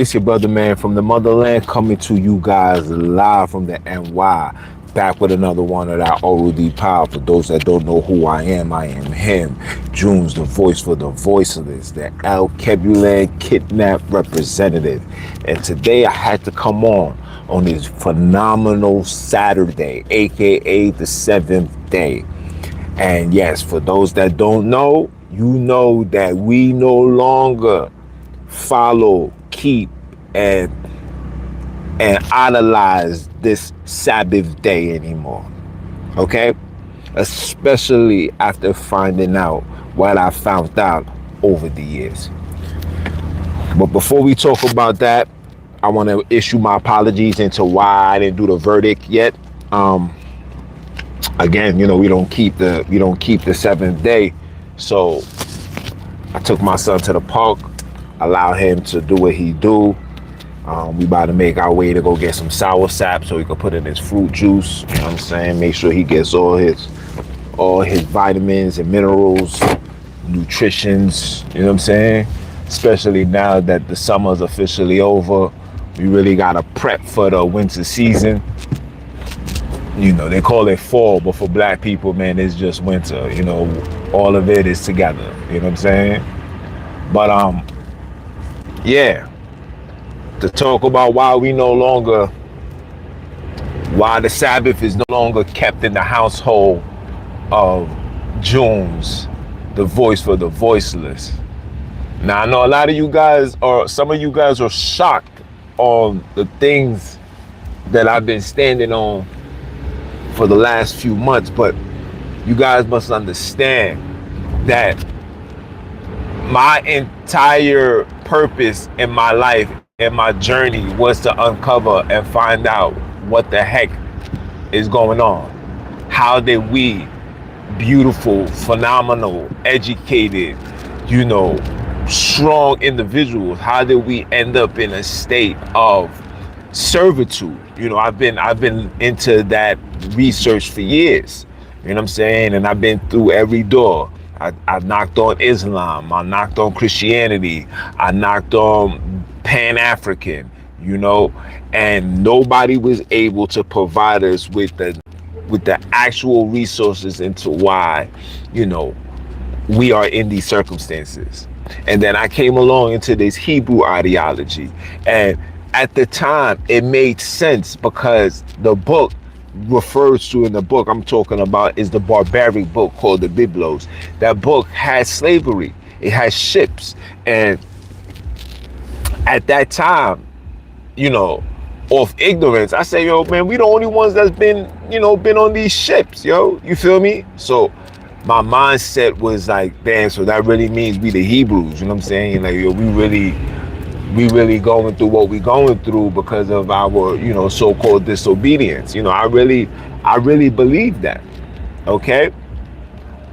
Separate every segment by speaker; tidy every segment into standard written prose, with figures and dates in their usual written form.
Speaker 1: It's your brother, man, from the motherland, coming to you guys live from the NY. Back with another one of that OD Power. For those that don't know who I am him. June's the voice for the voiceless, the El Kebulan kidnapped representative. And today I had to come on this phenomenal Saturday, aka the seventh day. And yes, for those that don't know, you know that we no longer follow, keep, and idolize this Sabbath day anymore. Okay? Especially after finding out what I found out over the years. But before we talk about that, I want to issue my apologies into why I didn't do the verdict yet. Again, we don't keep the seventh day. So I took my son to the park, allowed him to do what he do. We about to make our way to go get some sour sap so he can put in his fruit juice. You know what I'm saying? Make sure he gets all his vitamins and minerals, nutritions. You know what I'm saying? Especially now that the summer's officially over, we really gotta prep for the winter season. You know, they call it fall, but for black people, man, it's just winter. You know, all of it is together. You know what I'm saying? But yeah, to talk about why the Sabbath is no longer kept in the household of June's, the voice for the voiceless. Now I know a lot of you guys, or some of you guys, are shocked on the things that I've been standing on for the last few months, but you guys must understand that my entire purpose in my life and my journey was to uncover and find out what the heck is going on. How did we, beautiful, phenomenal, educated, strong individuals, how did we end up in a state of servitude? I've been into that research for years. You know what I'm saying? And I've been through every door. I knocked on Islam. I knocked on Christianity. I knocked on Pan-African, and nobody was able to provide us with the actual resources into why, we are in these circumstances. And then I came along into this Hebrew ideology. And at the time, it made sense because the book refers to, in the book I'm talking about, is the barbaric book called the Biblos. That book has slavery. It has ships. And at that time, off ignorance, I say, yo, man, we the only ones that's been on these ships, yo. You feel me? So my mindset was like, damn, so that really means we the Hebrews, you know what I'm saying? Like, yo, we really going through what we going through because of our, so-called disobedience. I really believe that. Okay?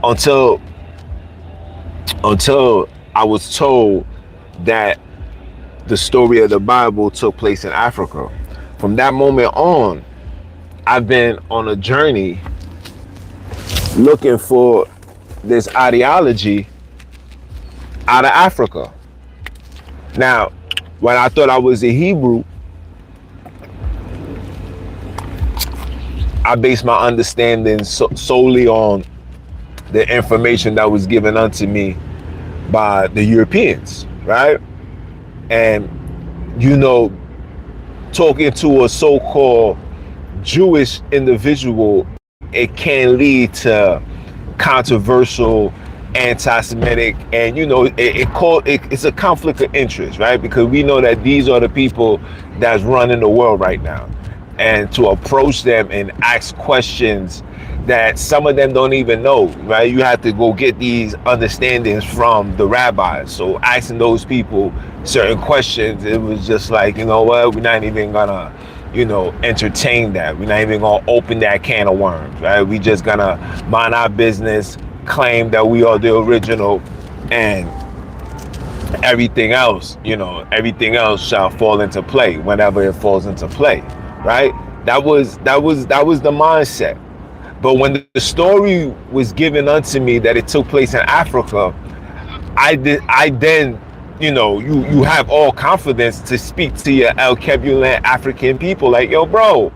Speaker 1: Until I was told that the story of the Bible took place in Africa. From that moment on, I've been on a journey looking for this ideology out of Africa. Now, when I thought I was a Hebrew, I based my understanding solely on the information that was given unto me by the Europeans, right? And, talking to a so-called Jewish individual, it can lead to controversial, anti-Semitic, and it's a conflict of interest, right? Because we know that these are the people that's running the world right now, and to approach them and ask questions that some of them don't even know, right? You have to go get these understandings from the rabbis. So asking those people certain questions, it was just like, you know what, we're not even gonna entertain that. We're not even gonna open that can of worms, right? We just gonna mind our business, claim that we are the original, and everything else shall fall into play whenever it falls into play, right? That was the mindset. But when the story was given unto me that it took place in Africa, I then you have all confidence to speak to your El Kebulan African people like, yo, bro,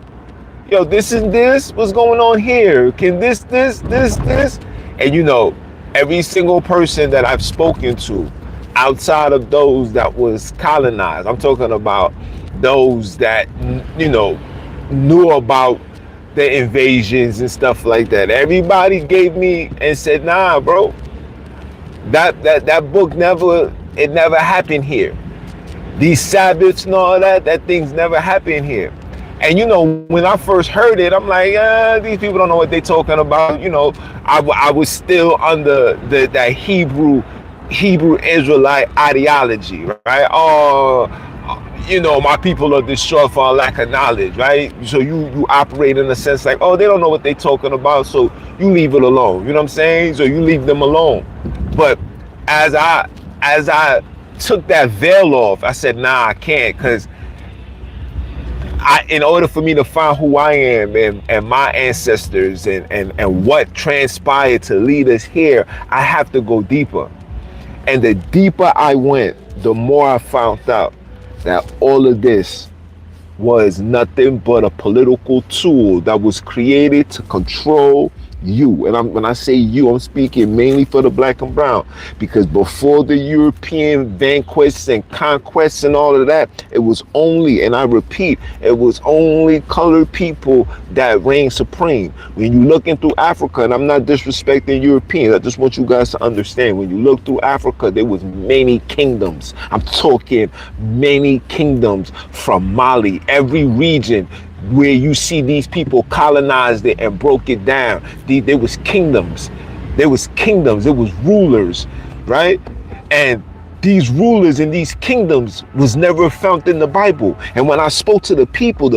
Speaker 1: yo, this is this, what's going on here? Can this? And every single person that I've spoken to outside of those that was colonized, I'm talking about those that, knew about the invasions and stuff like that. Everybody gave me and said, nah, bro, that book never happened here. These Sabbaths and all that things never happened here. And when I first heard it, I'm like, these people don't know what they're talking about. I was still under that Hebrew Israelite ideology, right? Oh, my people are destroyed for a lack of knowledge, right? So you operate in a sense like, oh, they don't know what they're talking about, so you leave it alone. You know what I'm saying? So you leave them alone. But as I took that veil off, I said, nah, I can't, because in order for me to find who I am and my ancestors and what transpired to lead us here, I have to go deeper. And the deeper I went, the more I found out that all of this was nothing but a political tool that was created to control you. And when I say you, I'm speaking mainly for the black and brown, because before the European vanquists and conquests and all of that, it was only, and I repeat, it was only colored people that reigned supreme. When you looking through Africa, and I'm not disrespecting Europeans, I just want you guys to understand, when you look through Africa, there was many kingdoms. I'm talking many kingdoms from Mali, every region where you see these people colonized it and broke it down. There was kingdoms. There was rulers, right? And these rulers in these kingdoms was never found in the Bible. And when I spoke to the people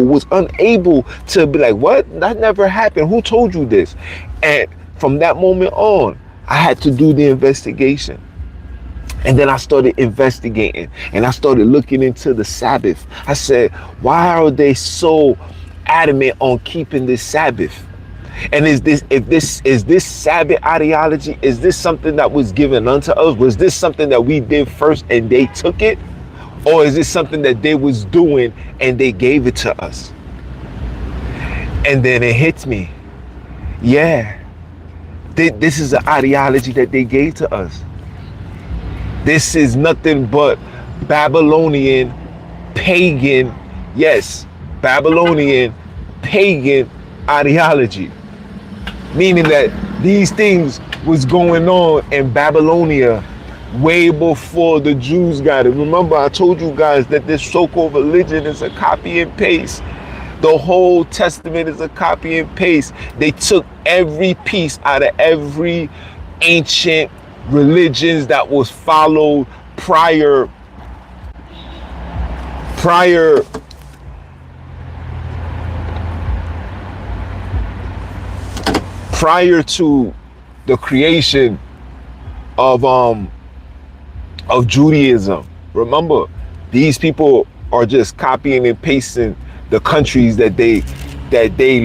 Speaker 1: was unable to be like, what? That never happened. Who told you this? And from that moment on, I had to do the investigation. And then I started investigating, and I started looking into the Sabbath. I said, why are they so adamant on keeping this Sabbath? And is this Sabbath ideology? Is this something that was given unto us? Was this something that we did first and they took it? Or is this something that they was doing and they gave it to us? And then it hits me. Yeah, this is an ideology that they gave to us. This is nothing but Babylonian, pagan, yes, Babylonian, pagan ideology. Meaning that these things was going on in Babylonia way before the Jews got it. Remember, I told you guys that this so-called religion is a copy and paste. The whole Testament is a copy and paste. They took every piece out of every ancient religions that was followed prior to the creation of Judaism. Remember, these people are just copying and pasting the countries that they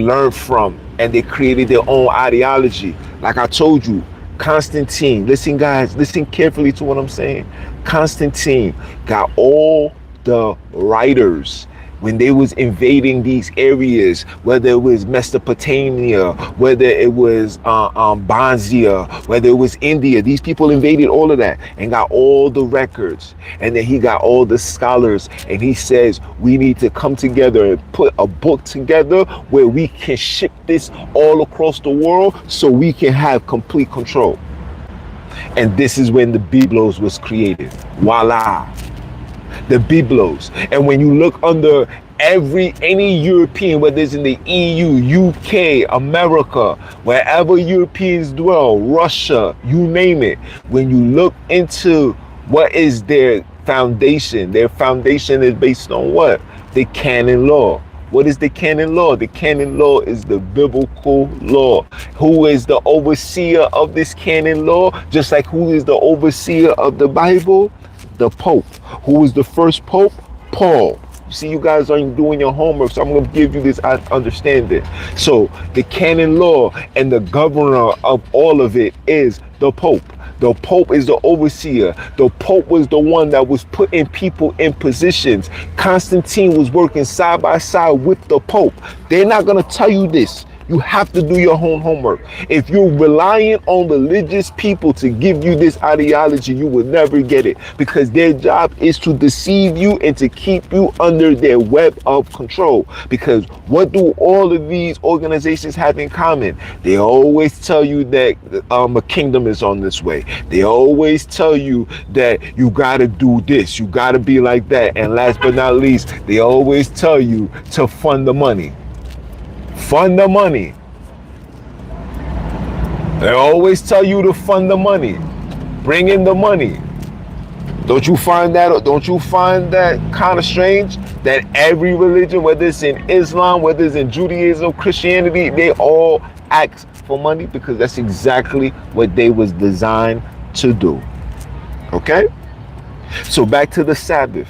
Speaker 1: learned from, and they created their own ideology. Like I told you, Constantine, listen guys, listen carefully to what I'm saying. Constantine got all the writers when they was invading these areas, whether it was Mesopotamia, whether it was Banzia, whether it was India. These people invaded all of that and got all the records. And then he got all the scholars, and he says, we need to come together and put a book together where we can ship this all across the world so we can have complete control. And this is when the Biblos was created. Voila. The Biblos. And when you look under any European, whether it's in the EU, UK, America, wherever Europeans dwell, Russia, you name it, when you look into what is their foundation is based on what? The canon law. What is the canon law? The canon law is the biblical law. Who is the overseer of this canon law? Just like who is the overseer of the Bible? The Pope. Who was the first Pope? Paul. You see, you guys aren't doing your homework, so I'm going to give you this understanding. So the canon law and the governor of all of it is the Pope. The Pope is the overseer. The Pope was the one that was putting people in positions. Constantine was working side by side with the Pope. They're not going to tell you this. You have to do your own homework. If you're relying on religious people to give you this ideology, you will never get it, because their job is to deceive you and to keep you under their web of control. Because what do all of these organizations have in common? They always tell you that a kingdom is on this way. They always tell you that you got to do this, you got to be like that. And last but not least, they always tell you to fund the money. Fund the money. They always tell you to fund the money. Bring in the money. Don't you find that kind of strange? That every religion, whether it's in Islam, whether it's in Judaism, Christianity, they all ask for money, because that's exactly what they was designed to do. Okay? So back to the Sabbath.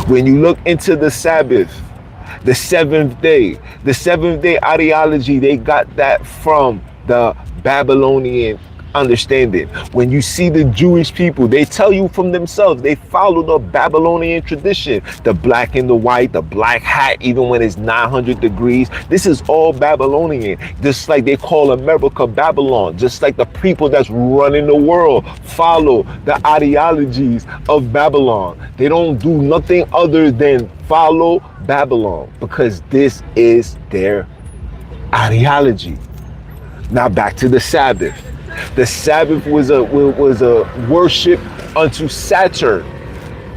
Speaker 1: When you look into the Sabbath, the seventh day ideology, they got that from the Babylonian understanding. When you see the Jewish people, they tell you from themselves, they follow the Babylonian tradition. The black and the white, the black hat, even when it's 900 degrees. This is all Babylonian. Just like they call America Babylon. Just like the people that's running the world follow the ideologies of Babylon. They don't do nothing other than follow Babylon, because this is their ideology. Now back to the Sabbath. The Sabbath was a worship unto Saturn,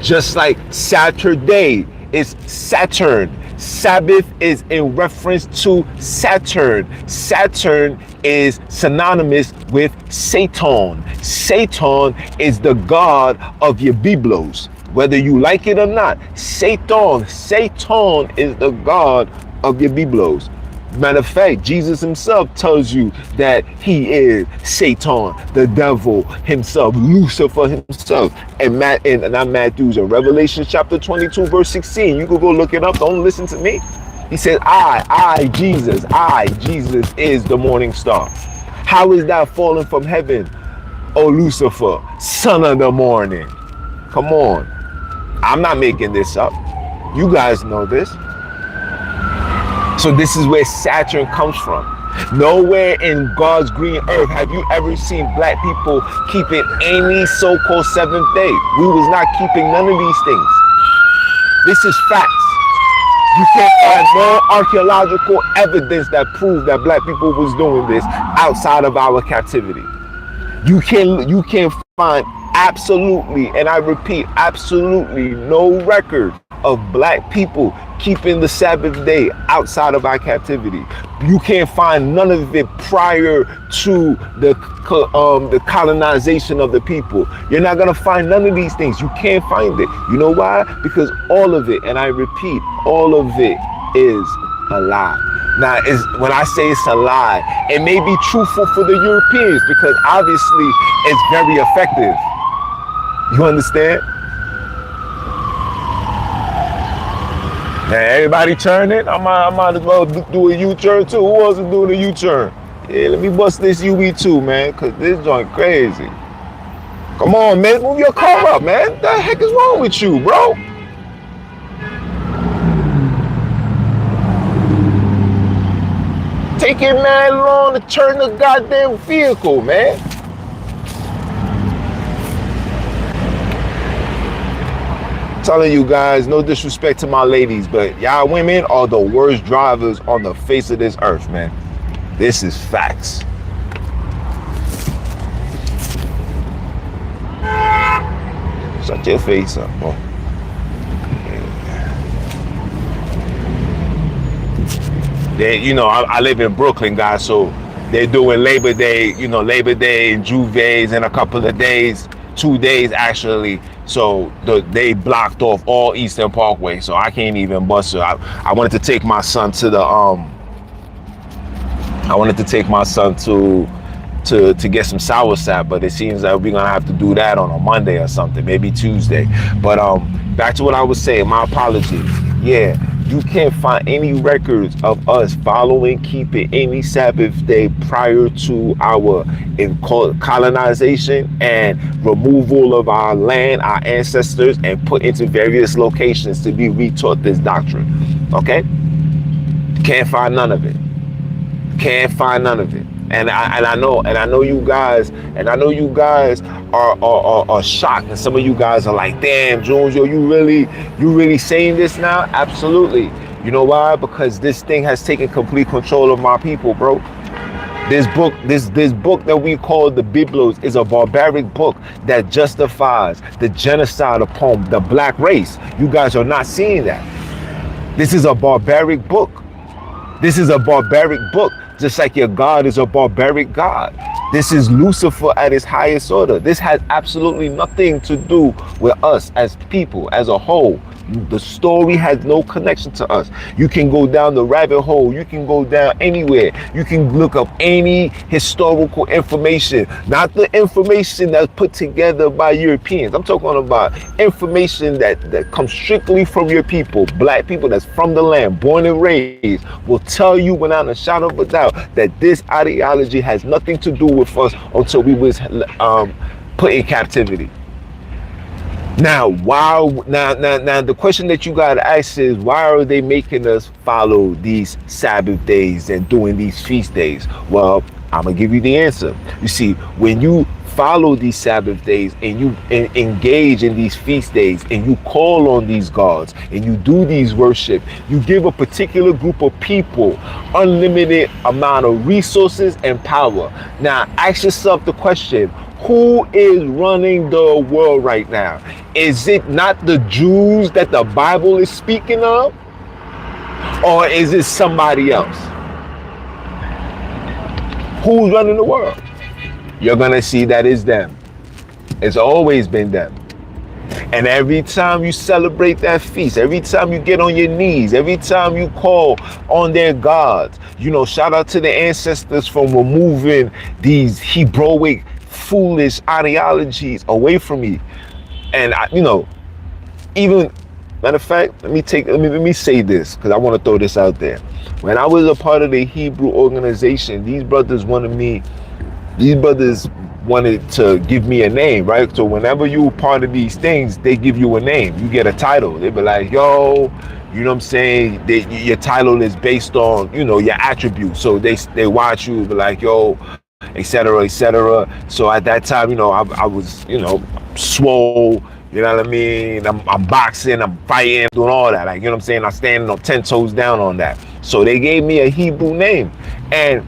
Speaker 1: just like Saturday is Saturn. Sabbath is in reference to Saturn. Saturn is synonymous with Satan. Satan is the god of your biblos, whether you like it or not. Satan is the god of your biblos. Matter of fact, Jesus himself tells you that he is Satan, the devil himself, Lucifer himself. And not Matthew's, in Revelation chapter 22, verse 16. You could go look it up. Don't listen to me. He said, Jesus is the morning star. How is that falling from heaven? Oh, Lucifer, son of the morning. Come on. I'm not making this up. You guys know this. So this is where Saturn comes from. Nowhere in God's green earth have you ever seen black people keeping any so-called seventh day. We was not keeping none of these things. This is facts. You can't find no archaeological evidence that proves that black people was doing this outside of our captivity. You can't find absolutely, and I repeat, absolutely no record of black people keeping the Sabbath day outside of our captivity. You can't find none of it prior to the colonization of the people. You're not gonna find none of these things. You can't find it. You know why? Because all of it, and I repeat, all of it is a lie. Now, when I say it's a lie, it may be truthful for the Europeans, because obviously it's very effective. You understand? Now, everybody turn it. I might as well do a U-turn too. Who wasn't doing a U-turn? Yeah, let me bust this UV2, man, because this joint crazy. Come on, man. Move your car up, man. What the heck is wrong with you, bro? Taking mad long to turn the goddamn vehicle, man. Telling you guys, no disrespect to my ladies, but y'all women are the worst drivers on the face of this earth, man. This is facts. Shut your face up, bro. They, I live in Brooklyn, guys, so they're doing Labor Day, Labor Day and Juve's in a couple of days, 2 days actually. So they blocked off all Eastern Parkway, so I can't even bust it. I wanted to take my son to the to get some soursop, but it seems like we're gonna have to do that on a Monday or something, maybe Tuesday. But back to what I was saying, my apologies. Yeah, You can't find any records of us following, keeping any Sabbath day prior to our colonization and removal of our land, our ancestors, and put into various locations to be retaught this doctrine. Okay? Can't find none of it. Can't find none of it. And I know you guys are shocked, and some of you guys are like, damn, Jones, yo, you really saying this now? Absolutely. You know why? Because this thing has taken complete control of my people, bro. This book that we call the Biblos is a barbaric book that justifies the genocide upon the black race. You guys are not seeing that. This is a barbaric book. This is a barbaric book, just like your God is a barbaric God. This is Lucifer at his highest order. This has absolutely nothing to do with us as people, as a whole. The story has no connection to us. You can go down the rabbit hole. You can go down anywhere. You can look up any historical information, not the information that's put together by Europeans. I'm talking about information that comes strictly from your people, black people that's from the land, born and raised, will tell you without a shadow of a doubt that this ideology has nothing to do with us until we was put in captivity. Now, now the question that you gotta ask is, why are they making us follow these Sabbath days and doing these feast days? Well, I'm gonna give you the answer. You see, when you follow these Sabbath days and you engage in these feast days and you call on these gods and you do these worship, you give a particular group of people unlimited amount of resources and power. Now, ask yourself the question, who is running the world right now? Is it not the Jews that the Bible is speaking of? Or is it somebody else? Who's running the world? You're gonna see that it's them. It's always been them. And every time you celebrate that feast, every time you get on your knees, every time you call on their gods, you know, shout out to the ancestors for removing these Hebraic foolish ideologies away from me. And you know, even matter of fact, let me say this, because I want to throw this out there. When I was a part of the Hebrew organization, these brothers wanted to give me a name, right? So whenever you part of these things, they give you a name. You get a title. They be like, yo, you know what I'm saying? Your title is based on, you know, your attributes. So they watch you, be like, yo, etc., etc. So at that time, you know, I was, you know, swole, you know what I mean? I'm boxing, I'm fighting, doing all that. Like, you know what I'm saying? I'm standing on 10 toes down on that. So they gave me a Hebrew name. And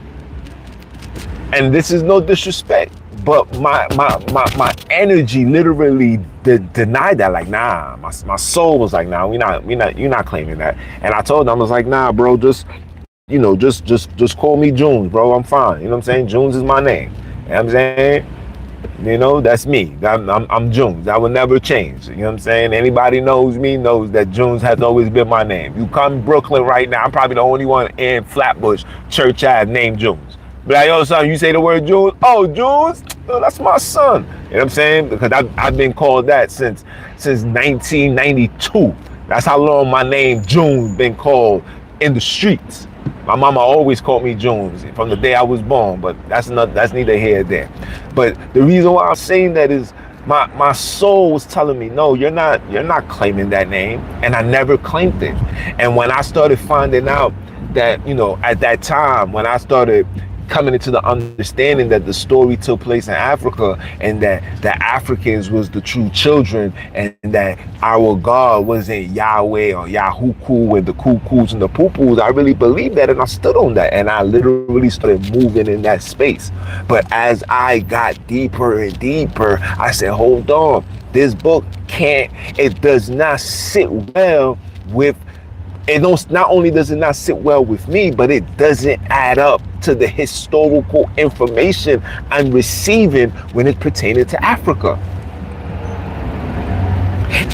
Speaker 1: this is no disrespect, but my energy literally denied that. Like, nah, my soul was like, nah, you're not claiming that. And I told them, I was like, nah, bro, just call me Junes, bro. I'm fine. You know what I'm saying? Junes is my name. You know what I'm saying? You know, that's me. I'm Junes. That will never change. You know what I'm saying? Anybody knows me knows that Junes has always been my name. You come to Brooklyn right now, I'm probably the only one in Flatbush, Church Ave named Junes. But like, yo, son, you say the word Junes? Oh, Junes? Oh, that's my son. You know what I'm saying? Because I've been called that since 1992. That's how long my name Junes been called in the streets. My mama always called me Jones from the day I was born, but that's neither here nor there. But the reason why I'm saying that is my soul was telling me, no, you're not claiming that name, and I never claimed it. And when I started finding out that, you know, at that time when I started coming into the understanding that the story took place in Africa and that the Africans was the true children and that our God wasn't Yahweh or Yahuku and the cuckoos and the poo-poos, I really believed that, and I stood on that, and I literally started moving in that space. But as I got deeper and deeper, I said, hold on, this book it does not sit well with not only does it not sit well with me, but it doesn't add up to the historical information I'm receiving when it's pertaining to Africa.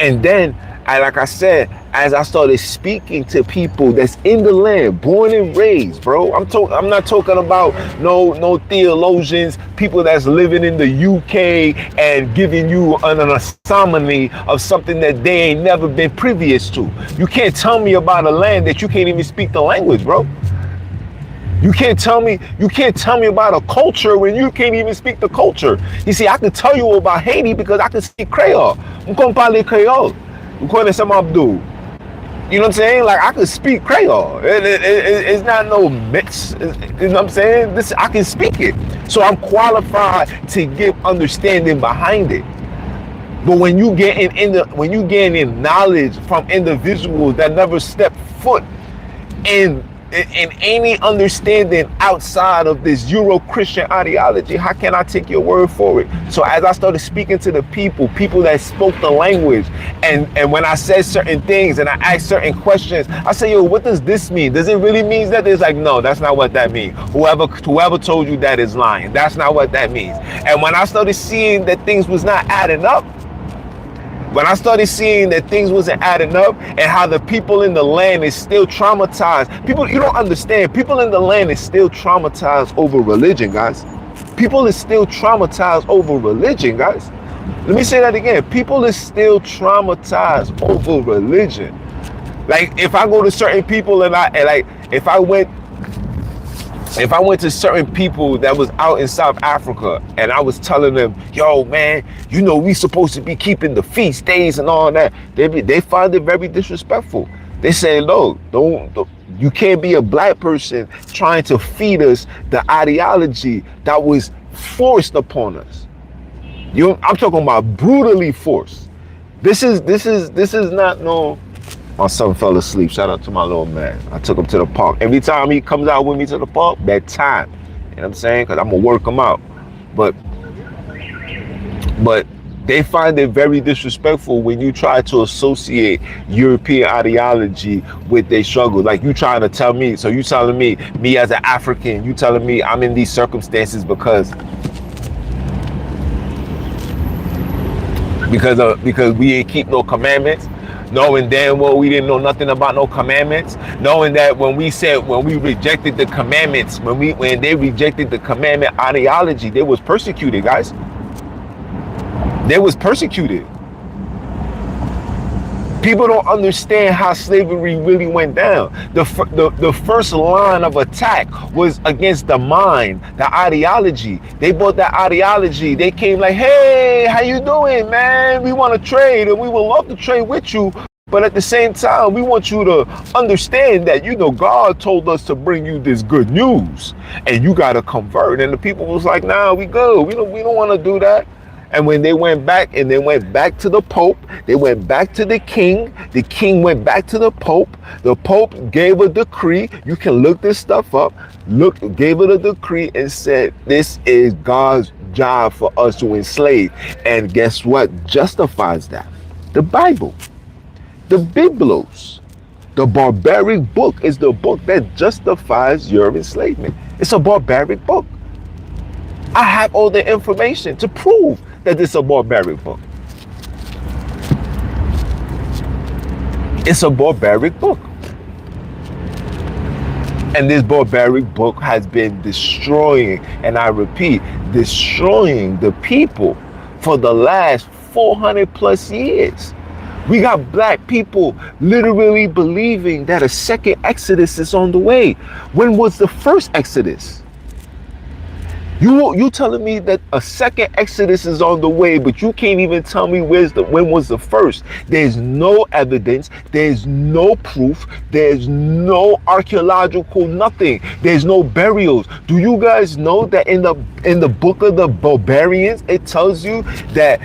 Speaker 1: And then And like I said, as I started speaking to people that's in the land, born and raised, bro. I'm not talking about no theologians, people that's living in the UK and giving you an assignment of something that they ain't never been previous to. You can't tell me about a land that you can't even speak the language, bro. You can't tell me about a culture when you can't even speak the culture. You see, I can tell you about Haiti because I can speak Creole. I'm gonna parler Creole. I'm going to some Abdul. You know what I'm saying? Like, I can speak Creole. It's not no mix. You know what I'm saying? I can speak it. So I'm qualified to give understanding behind it. But when you get in knowledge from individuals that never step foot in any understanding outside of this Euro-Christian ideology, how can I take your word for it? So as I started speaking to the people that spoke the language, and when I said certain things and I asked certain questions, I say, yo, what does this mean? Does it really mean that? It's like, no, that's not what that means. Whoever told you that is lying. That's not what that means. And when I started seeing that things was not adding up, when I started seeing that things wasn't adding up and how the people in the land is still traumatized. People, you don't understand. People in the land is still traumatized over religion, guys. People is still traumatized over religion, guys. Let me say that again. People is still traumatized over religion. Like, if I go to certain people if I went to certain people that was out in South Africa and I was telling them, yo, man, you know, we supposed to be keeping the feast days and all that, they find it very disrespectful. They say, no, don't you can't be a black person trying to feed us the ideology that was forced upon us. I'm talking about brutally forced. This is not no. My son fell asleep. Shout out to my little man. I took him to the park. Every time he comes out with me to the park, that time. You know what I'm saying? Because I'm going to work him out. But they find it very disrespectful when you try to associate European ideology with their struggle. Like, you trying to tell me, so you telling me as an African, you telling me I'm in these circumstances because we ain't keep no commandments. Knowing damn well we didn't know nothing about no commandments, knowing that when we rejected the commandments, when they rejected the commandment ideology, they was persecuted, guys. They was persecuted. People don't understand how slavery really went down. The first line of attack was against the mind, the ideology. They bought that ideology. They came like, hey, how you doing, man? We want to trade and we would love to trade with you. But at the same time, we want you to understand that, you know, God told us to bring you this good news and you got to convert. And the people was like, nah, we good. We don't want to do that. And when they went back to the Pope, they went back to the King went back to the Pope gave a decree. You can look this stuff up. Gave it a decree and said, this is God's job for us to enslave. And guess what justifies that? The Bible, the Biblos. The barbaric book is the book that justifies your enslavement. It's a barbaric book. I have all the information to prove that it's a barbaric book. It's a barbaric book. And this barbaric book has been destroying, and I repeat, destroying the people for the last 400 plus years. We got black people literally believing that a second Exodus is on the way. When was the first Exodus? You telling me that a second Exodus is on the way, but you can't even tell me when was the first. There's no evidence. There's no proof. There's no archaeological nothing. There's no burials. Do you guys know that in the book of the barbarians, it tells you that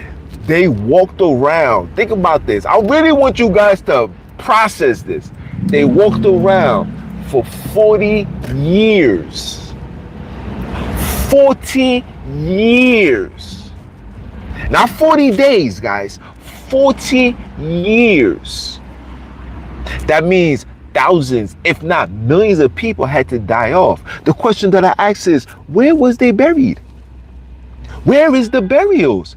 Speaker 1: they walked around. Think about this. I really want you guys to process this. They walked around for 40 years. 40 years. Not 40 days, guys. 40 years. That means thousands, if not millions of people had to die off. The question that I ask is, where was they buried? Where is the burials?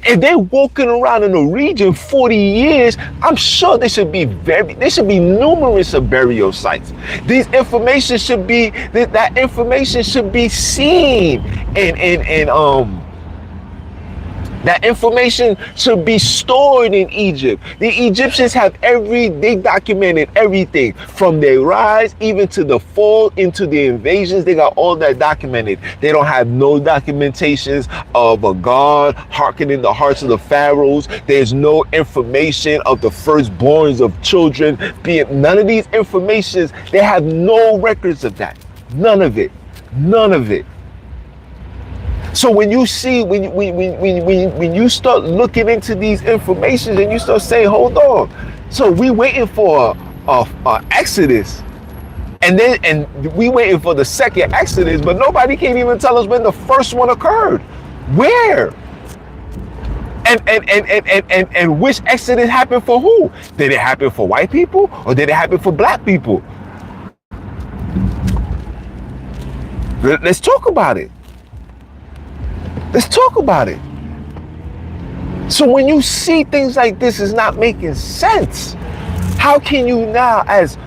Speaker 1: If they're walking around in the region 40 years, I'm sure there should be numerous of burial sites. These information should be that information should be seen and that information should be stored in Egypt. The Egyptians they documented everything from their rise even to the fall into the invasions. They got all that documented. They don't have no documentations of a God hearkening the hearts of the pharaohs. There's no information of the firstborns of children being, none of these informations. They have no records of that. None of it. None of it. So when you see, when you start looking into these informations and you start saying, hold on, so we waiting for a Exodus, and we waiting for the second Exodus, but nobody can even tell us when the first one occurred. Where? And which Exodus happened for who? Did it happen for white people or did it happen for black people? Let's talk about it. Let's talk about it. So when you see things like this is not making sense, how can you now, as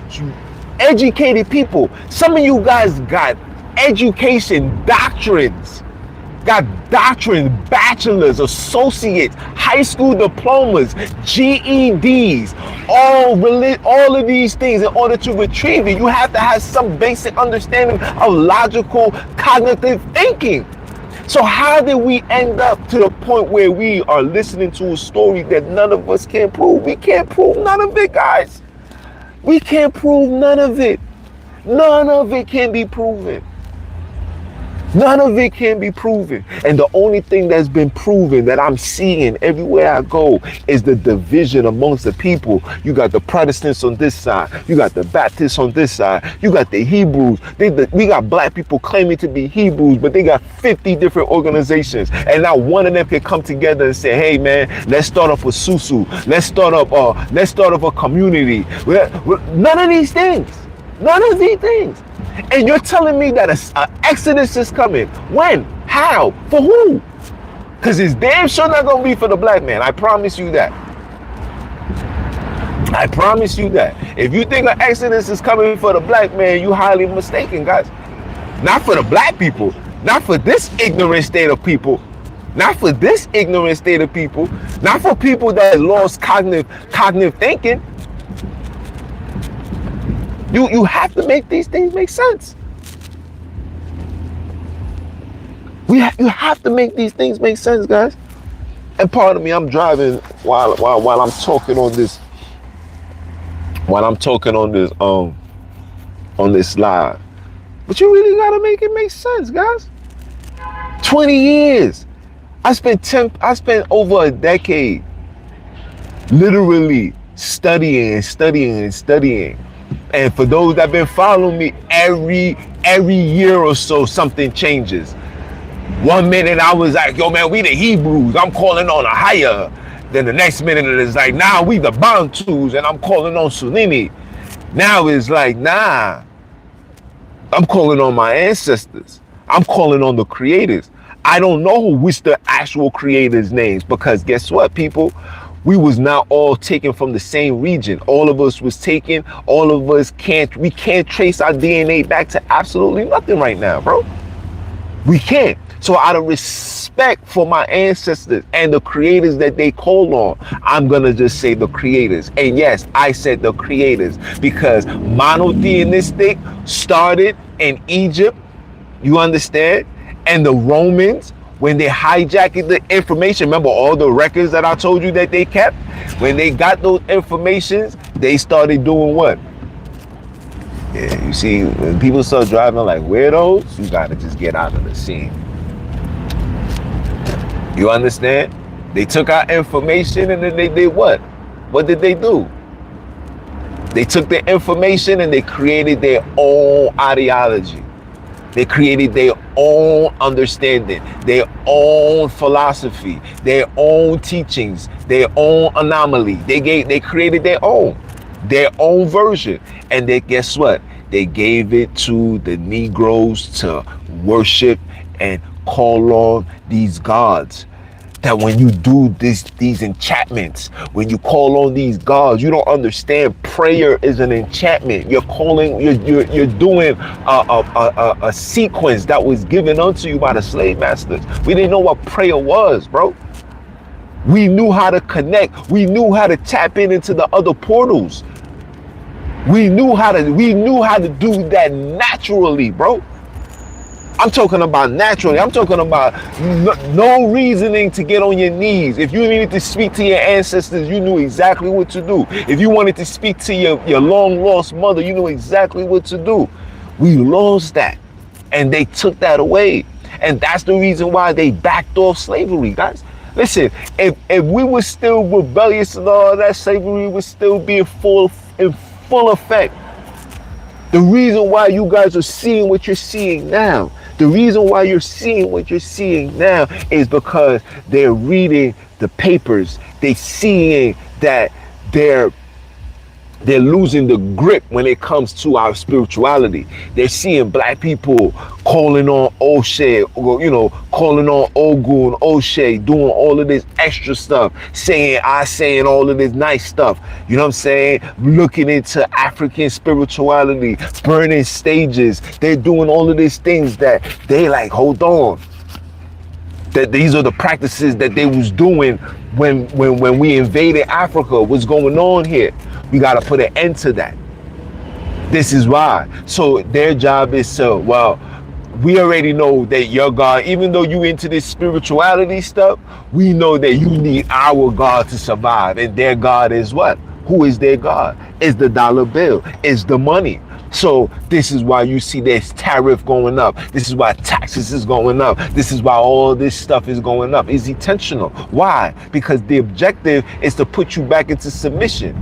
Speaker 1: educated people, some of you guys got education, doctrines, bachelors, associates, high school diplomas, GEDs, all of these things. In order to retrieve it, you have to have some basic understanding of logical, cognitive thinking. So how did we end up to the point where we are listening to a story that none of us can prove? We can't prove none of it, guys. We can't prove none of it. None of it can be proven. None of it can be proven. And the only thing that's been proven that I'm seeing everywhere I go is the division amongst the people. You got the Protestants on this side. You got the Baptists on this side. You got the Hebrews. We got black people claiming to be Hebrews, but they got 50 different organizations. And now one of them can come together and say, hey man, let's start up a susu. Let's start up a community. None of these things. None of these things. And you're telling me that an Exodus is coming. When? How? For who? Because it's damn sure not going to be for the black man. I promise you that. I promise you that. If you think an Exodus is coming for the black man, you highly mistaken, guys. Not for the black people. Not for this ignorant state of people. Not for this ignorant state of people. Not for people that lost cognitive thinking. You have to make these things make sense. You have to make these things make sense, guys. And pardon me, I'm driving while I'm talking on this. While I'm talking on this live. But you really gotta make it make sense, guys. 20 years. I spent over a decade literally studying. And for those that have been following me, every year or so, something changes. 1 minute I was like, yo man, we the Hebrews, I'm calling on a higher. Then the next minute it is like, nah, we the Bantus, and I'm calling on Sunini. Now it's like, nah, I'm calling on my ancestors. I'm calling on the creators. I don't know which the actual creators' names, because guess what, people? We was not all taken from the same region. All of us was taken. All of us we can't trace our DNA back to absolutely nothing right now, bro. We can't. So out of respect for my ancestors and the creators that they call on, I'm going to just say the creators. And yes, I said the creators because monotheistic started in Egypt. You understand? And the Romans, when they hijacked the information, remember all the records that I told you that they kept? When they got those informations, they started doing what? Yeah, you see, when people start driving like weirdos, you gotta just get out of the scene. You understand? They took our information and then they did what? What did they do? They took the information and they created their own ideology. They created their own understanding, their own philosophy, their own teachings, their own anomaly. They created their own version. And then guess what? They gave it to the Negroes to worship and call on these gods. that when you do these enchantments, when you call on these gods, you don't understand prayer is an enchantment. You're calling, you're doing a sequence that was given unto you by the slave masters. We didn't know what prayer was, bro. We knew how to connect. We knew how to tap into the other portals. We knew how to do that naturally, bro. I'm talking about naturally. I'm talking about no reasoning to get on your knees. If you needed to speak to your ancestors, you knew exactly what to do. If you wanted to speak to your long lost mother, you knew exactly what to do. We lost that, and they took that away. And that's the reason why they backed off slavery, guys. Listen, if we were still rebellious and all that, slavery would still be in full effect. The reason why you guys are seeing what you're seeing now, the reason why you're seeing what you're seeing now is because they're reading the papers. They're seeing that they're losing the grip when it comes to our spirituality. They're seeing black people calling on O'Shea, calling on Ogun, O'Shea, doing all of this extra stuff, saying all of this nice stuff. You know what I'm saying? Looking into African spirituality, burning stages. They're doing all of these things that they like, hold on. That these are the practices that they was doing when we invaded Africa. What's going on here? We got to put an end to that. This is why. So their job is we already know that your God, even though you into this spirituality stuff, we know that you need our God to survive. And their God is what? Who is their God? It's the dollar bill. It's the money. So this is why you see this tariff going up. This is why taxes is going up. This is why all this stuff is going up. It's intentional. Why? Because the objective is to put you back into submission.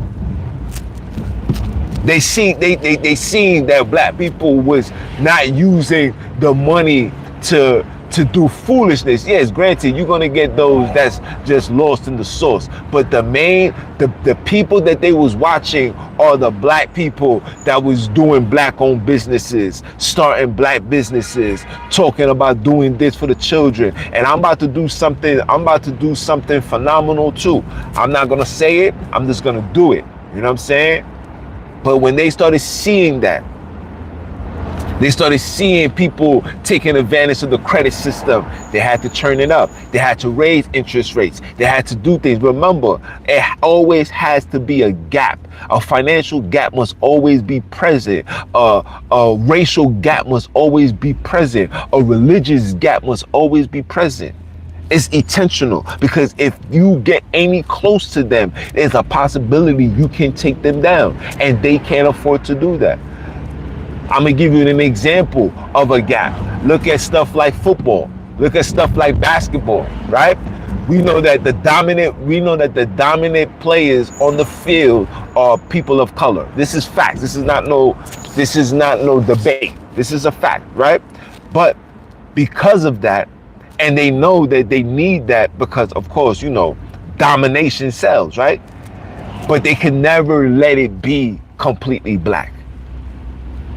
Speaker 1: They seen that black people was not using the money to do foolishness. Yes, granted, you're gonna get those that's just lost in the source. But the people that they was watching are the black people that was doing black-owned businesses, starting black businesses, talking about doing this for the children. And I'm about to do something phenomenal too. I'm not gonna say it, I'm just gonna do it. You know what I'm saying? But when they started seeing that, they started seeing people taking advantage of the credit system. They had to turn it up. They had to raise interest rates. They had to do things. Remember, it always has to be a gap. A financial gap must always be present. A racial gap must always be present. A religious gap must always be present. It's intentional, because if you get any close to them, there's a possibility you can take them down, and they can't afford to do that. I'm gonna give you an example of a gap. Look at stuff like football. Look at stuff like basketball, right? We know that the dominant players on the field are people of color. This is facts. This is not no debate. This is a fact, right? But because of that, and they know that they need that because, of course, domination sells, right? But they can never let it be completely black.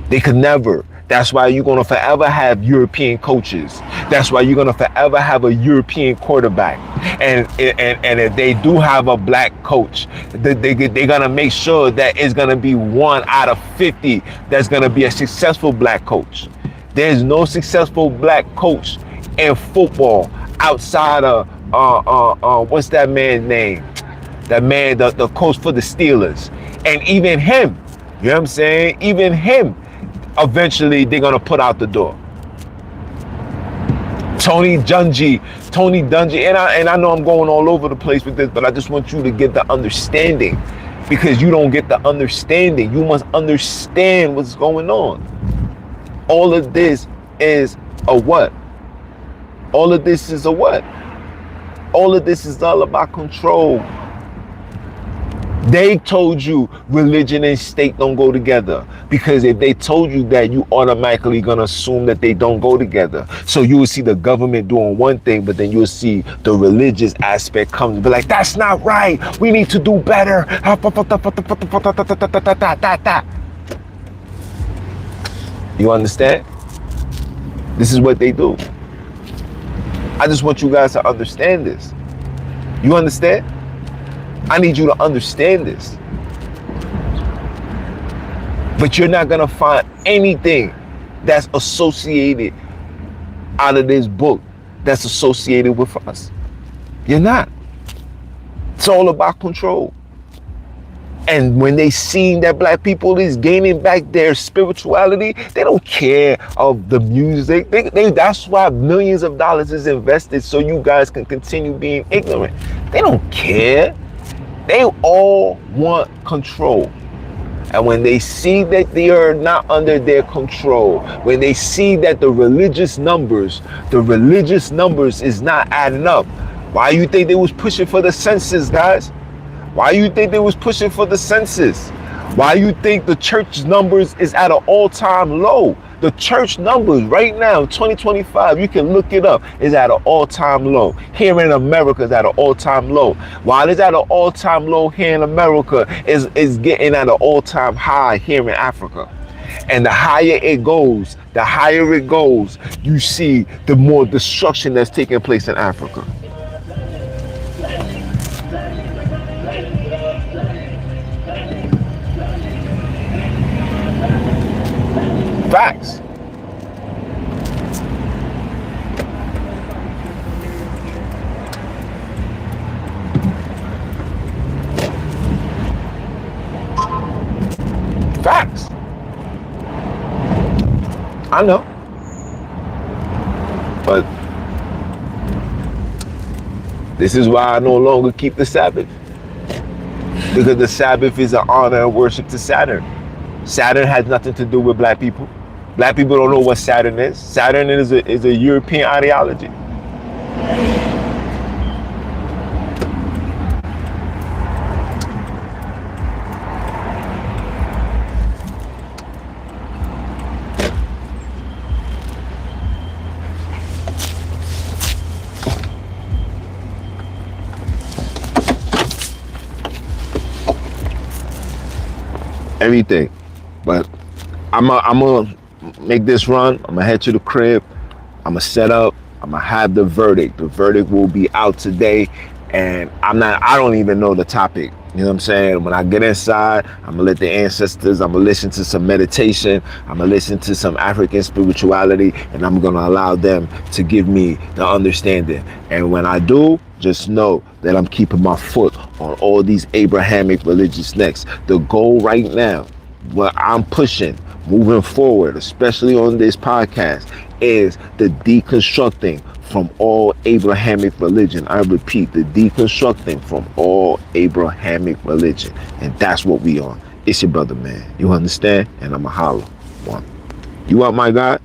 Speaker 1: They could never. That's why you're going to forever have European coaches. That's why you're going to forever have a European quarterback. And if they do have a black coach, they're going to make sure that it's going to be 1 out of 50 that's going to be a successful black coach. There's no successful black coach in football outside of what's that man's name? That man, the coach for the Steelers. And even him, you know what I'm saying? Even him, eventually they're gonna put out the door. Tony Dungy, and I know I'm going all over the place with this, but I just want you to get the understanding, because you don't get the understanding. You must understand what's going on. All of this is a what? All of this is a what? All of this is all about control. They told you religion and state don't go together, because if they told you that, you automatically gonna assume that they don't go together. So you will see the government doing one thing, but then you'll see the religious aspect come and be like, that's not right. We need to do better. You understand? This is what they do. I just want you guys to understand this. You understand? I need you to understand this. But you're not going to find anything that's associated out of this book that's associated with us. You're not. It's all about control. And when they see that black people is gaining back their spirituality, they don't care of the music. That's why millions of dollars is invested so you guys can continue being ignorant. They don't care. They all want control. And when they see that they are not under their control, when they see that the religious numbers is not adding up, why you think they was pushing for the census, guys? Why you think they was pushing for the census? Why you think the church numbers is at an all-time low? The church numbers right now, 2025, you can look it up, is at an all-time low. Here in America is at an all-time low. While it's at an all-time low here in America, is getting at an all-time high here in Africa. And the higher it goes, you see the more destruction that's taking place in Africa. Facts. Facts. I know. But this is why I no longer keep the Sabbath. Because the Sabbath is an honor and worship to Saturn. Saturn has nothing to do with black people. Black people don't know what Saturn is. Saturn is a European ideology. Everything. But I'm gonna make this run. I'm gonna head to the crib. I'm gonna set up. I'm gonna have the verdict. The verdict will be out today, and I don't even know the topic. You know what I'm saying? When I get inside, I'm gonna let the ancestors, I'm gonna listen to some meditation, I'm gonna listen to some African spirituality, and I'm gonna allow them to give me the understanding. And when I do, just know that I'm keeping my foot on all these Abrahamic religious necks. The goal right now, what I'm pushing, moving forward, especially on this podcast, is the deconstructing from all Abrahamic religion. I repeat, the deconstructing from all Abrahamic religion. And that's what we on. It's your brother, man. You understand? And I'm a holler. One. You up, my God?